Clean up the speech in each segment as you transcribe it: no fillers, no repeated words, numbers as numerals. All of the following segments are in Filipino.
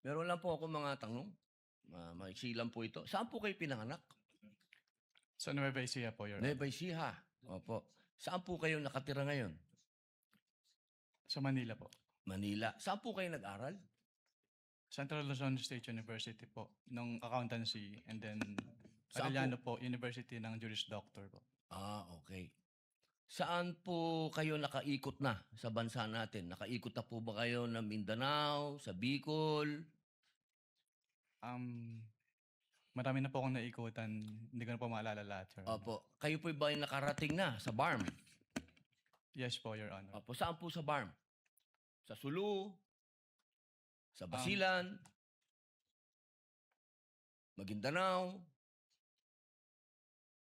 Meron lang po ako mga tanong. Maiksi lang po ito. Saan po kayo pinanganak? Sa Nueva Ecija po, Your Honor. Nueva Ecija. Opo. Saan po kayo nakatira ngayon? Sa Manila po. Manila. Saan po kayo nag-aral? Central Luzon State University po, ng accountancy, and then Saan Arellano po, University ng Juris Doctor po. Okay. Saan po kayo nakaikot na sa bansa natin? Nakaikot na po ba kayo ng Mindanao, sa Bicol? Marami na po akong naikutan, hindi ko na po maalala lahat, Your Honor. Opo. Kayo po ba yung nakarating na sa BARM? Yes po, Your Honor. Opo. Saan po sa BARM? Sa Sulu? Sa Basilan? Maguindanao?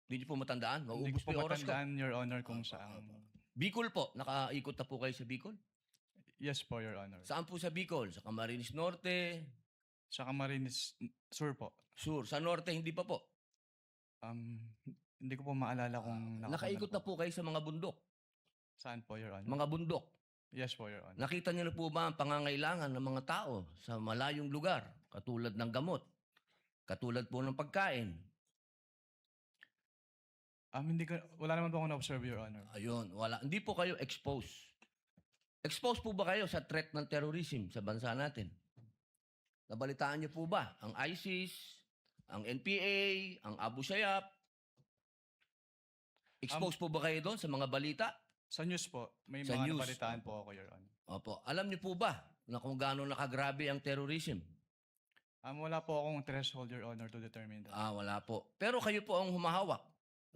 Hindi niyo po matandaan? Hindi Mauubos po ko po yung oras ko. matandaan, Your Honor, kung saan. Bicol po. Nakaikot na po kayo sa Bicol? Yes po, Your Honor. Saan po sa Bicol? Sa Camarines Norte? Sa Camarines Sur po. Sur. Sa Norte, hindi pa po. Hindi ko po maalala kung Nakaikot na po kayo sa mga bundok. Saan po, Your Honor? Mga bundok. Yes po, Your Honor. Nakita niyo na po ba ang pangangailangan ng mga tao sa malayong lugar? Katulad ng gamot. Katulad po ng pagkain. Wala naman po akong na-observe, Your Honor. Ayun, wala. Hindi po kayo exposed. Exposed po ba kayo sa threat ng terrorism sa bansa natin? Nabalitaan niyo po ba ang ISIS, ang NPA, ang Abu Sayyaf? Exposed po ba kayo doon sa mga balita? Sa news po, may Sa mga news. nabalitaan po ako, Your Honor. Opo. Alam niyo po ba na kung gaano nakagrabe ang terrorism? Wala po akong threshold, Your Honor, to determine that. Wala po. Pero kayo po ang humahawak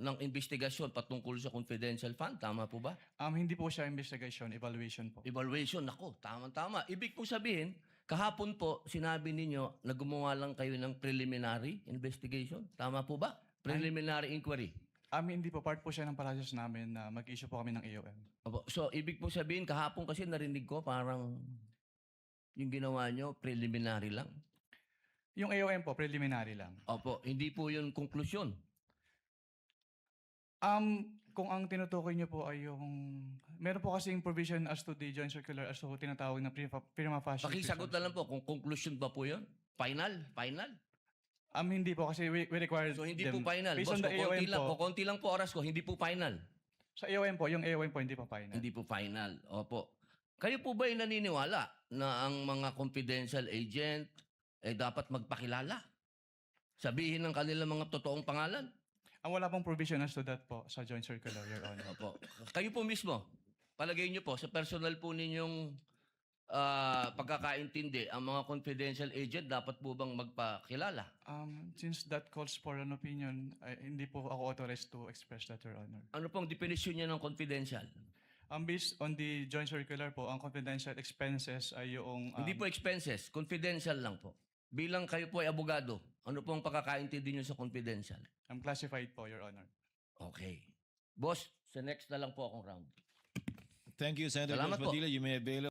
ng investigasyon patungkol sa confidential fund. Tama po ba? Hindi po siya investigation, evaluation po. Evaluation. Nako, tama-tama. Ibig po sabihin, kahapon po, sinabi ninyo na gumawa lang kayo ng preliminary investigation. Tama po ba? Preliminary inquiry. Hindi po. Part po siya ng process namin na mag-issue po kami ng AOM. Opo. So, ibig po sabihin, kahapon kasi narinig ko parang yung ginawa nyo, preliminary lang. Yung AOM po, preliminary lang. Opo. Hindi po yun konklusyon. Kung ang tinutukoy niyo po ay yung... Meron po kasing provision as to the joint circular as to tinatawag na prima facie. Pakisagot na lang po kung conclusion ba po yun? Final? Hindi po kasi we require So, hindi them. po final. Based Boss, on the AOM po. konti lang po oras ko, hindi po final. Sa AOM po, yung AOM po hindi po final. Hindi po final. Opo. Kayo po ba ay naniniwala na ang mga confidential agent dapat magpakilala? Sabihin ng kanilang mga totoong pangalan? Wala pong provision as to that po sa joint circular, Your Honor. Opo. Kayo po mismo, palagay niyo po, sa personal po ninyong pagkakaintindi, ang mga confidential agent dapat po bang magpakilala? Since that calls for an opinion, hindi po ako authorized to express that, Your Honor. Ano pong definition niya ng confidential? Based on the joint circular po, ang confidential expenses ay yung... Hindi po expenses, confidential lang po. Bilang kayo po ay abogado, ano pong pagkakaintindi niyo sa confidential? classified po, Your Honor. Okay. Boss, sa next na lang po akong round. Thank you, Senator Salamat George po. Padilla. You may avail